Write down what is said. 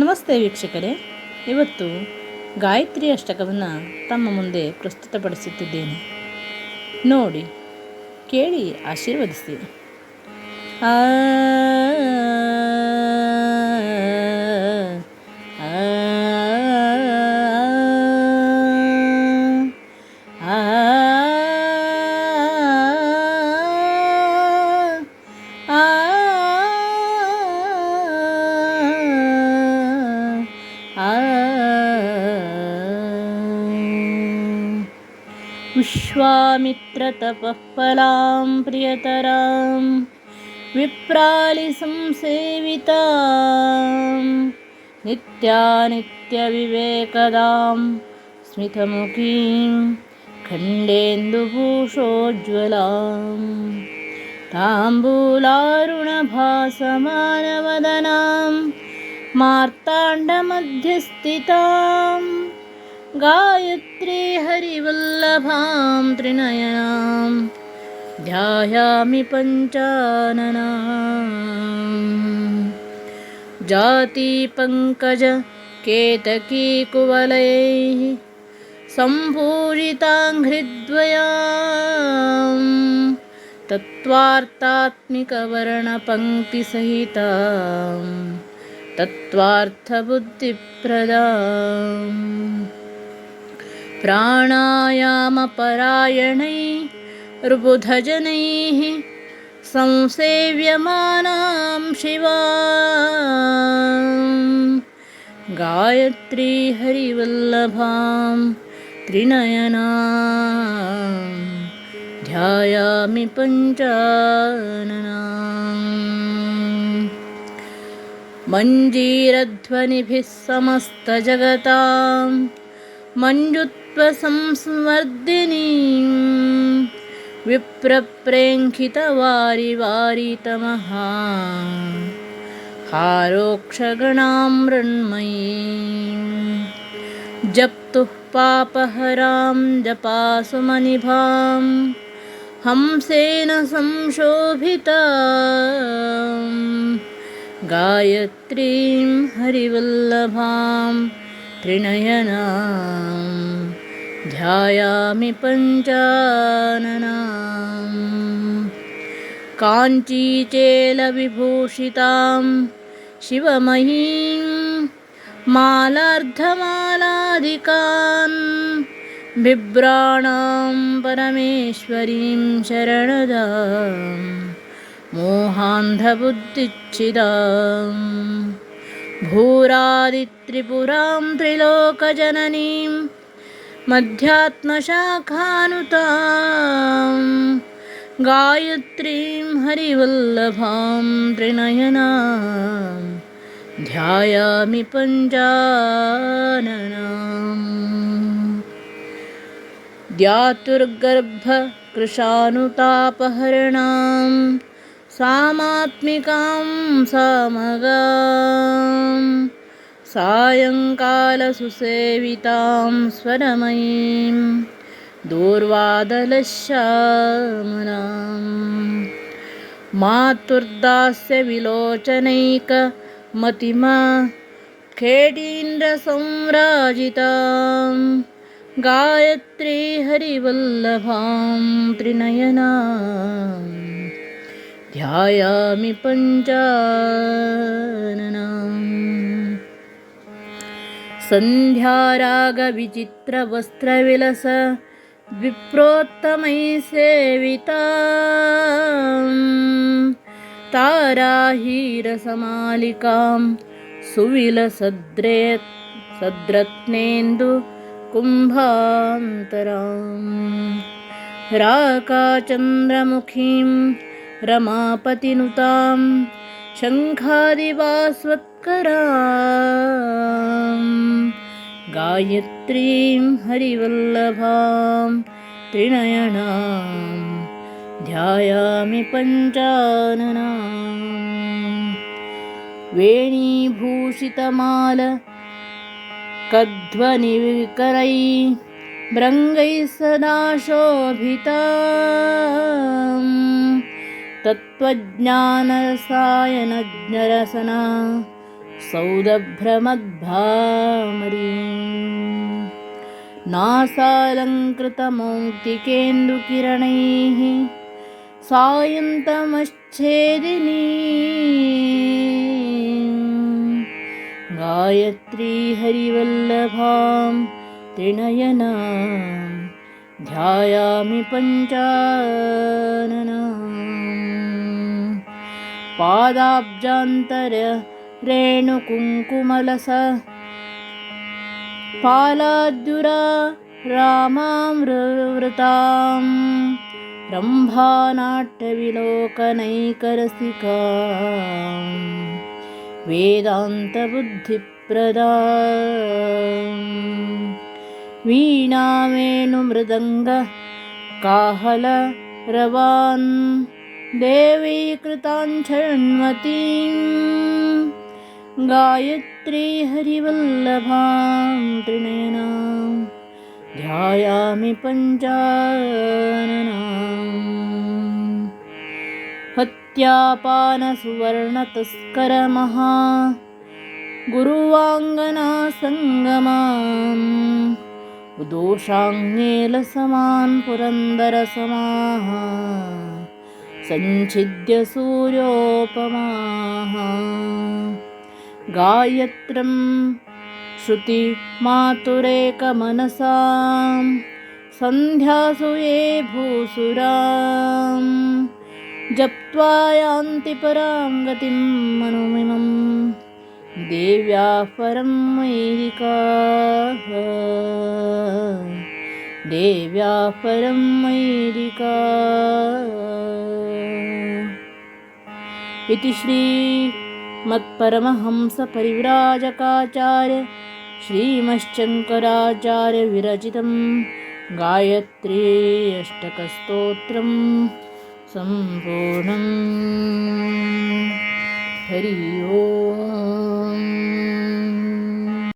ನಮಸ್ತೆ ವೀಕ್ಷಕರೇ, ಇವತ್ತು ಗಾಯತ್ರಿ ಅಷ್ಟಕವನ್ನು ತಮ್ಮ ಮುಂದೆ ಪ್ರಸ್ತುತಪಡಿಸುತ್ತಿದ್ದೇನೆ. ನೋಡಿ, ಕೇಳಿ, ಆಶೀರ್ವದಿಸಿ. ಆ विश्वामित्रतपःफलां प्रियतरां विप्रालिसंसेवितां नित्यानित्यविवेकदां स्मितमुखीं खण्डेन्दुभूषोज्ज्वलां ताम्बूलारुणभासमानवदनां मार्ताण्डमध्यस्थितां गायत्री हरिवल्लभां त्रिनयनां ध्यायामि पञ्चाननाम्। जातिपङ्कजकेतकीकुवलैः सम्पूजिताङ्घ्रिद्वयां तत्त्वार्थात्मिकवर्णपङ्क्तिसहितां तत्त्वार्थबुद्धिप्रदाम्। प्राणायामपरायणैः ऋबुधजनैः संसेव्यमानां शिवां गायत्री हरिवल्लभां त्रिनयनां ध्यायामि पञ्चाननाम्। मञ्जीरध्वनिभिः समस्तजगतां मञ्जुत्वसंस्वर्धिनीं विप्रप्रेङ्खितवारिवारितमहा हारोक्षगणां मृण्मयीं जप्तुः पापहरां जपासुमनिभां हंसेन संशोभितां गायत्रीं हरिवल्लभां त्रिनयनां ध्यायामि पञ्चाननाम्। काञ्चीचेलविभूषितां शिवमयीं मालार्धमालादिकान् बिभ्राणां परमेश्वरीं शरणदां मोहान्धबुद्धिच्छिदां भूरादित्रिपुरां त्रिलोकजननीं मध्यात्मशाखानुतां गायत्रीं हरिवल्लभां त्रिनयनां ध्यायामि पञ्चाननाम्। द्यातुर्गर्भकृशानुतापहरणां सामात्मिकां सामगां सायङ्कालसुसेवितां स्वरमयीं दूर्वादलश्यामलां मातुर्दास्यविलोचनैकमतिमा खेडीन्द्रसंराजितां गायत्री हरिवल्लभां त्रिनयनां ध्यायामि पञ्चाननाम्। सन्ध्यारागविचित्रवस्त्रविलस विप्रोत्तमैः सेवितां ताराहीरसमालिकां सुविलसद्रत्नेन्दुकुम्भान्तरां राकाचन्द्रमुखीं रमापतिनुतां शङ्खादिवास्वत्करां गायत्रीं हरिवल्लभां त्रिनयनां ध्यायामि पञ्चाननाम्। वेणीभूषितमाल कध्वनिकरैः भृङ्गैः सदा शोभितां तत्त्वज्ञानरसायनज्ञरसना सौदभ्रमद्भामरीम् नासालङ्कृतमौक्तिकेन्दुकिरणैः सायन्तमश्छेदिनी गायत्री हरिवल्लभां त्रिनयनां ध्यायामि पञ्चाननाम् पादाब्जान्तर रेणुकुङ्कुमलस पालाद्युरा रामामृतां रम्भानाट्यविलोकनैकरसिकां वेदान्तबुद्धिप्रदां वीणावेणुमृदङ्गकाहलरवान् देवीकृताञ्छण्वतीं गायत्री हरिवल्लभां त्रिनयनां ध्यायामि पञ्चाननाम् हत्यापानसुवर्णतस्करमहा गुरुवाङ्गनासङ्गमाम् दोषाङ्गेलसमान् पुरन्दरसमाः सञ्छिद्य सूर्योपमाः गायत्रं श्रुतिमातुरेकमनसां सन्ध्यासु ये भूसुरां जप्त्वा यान्ति परां गतिं मनुमिमं देव्याः परं वैदिकाः देव्याः परं वैदिकाः इति श्रीमत्परमहंसपरिव्राजकाचार्य श्रीमच्छङ्कराचार्य विरचितं गायत्री अष्टकस्तोत्रं सम्पूर्णम् हरि ओम्।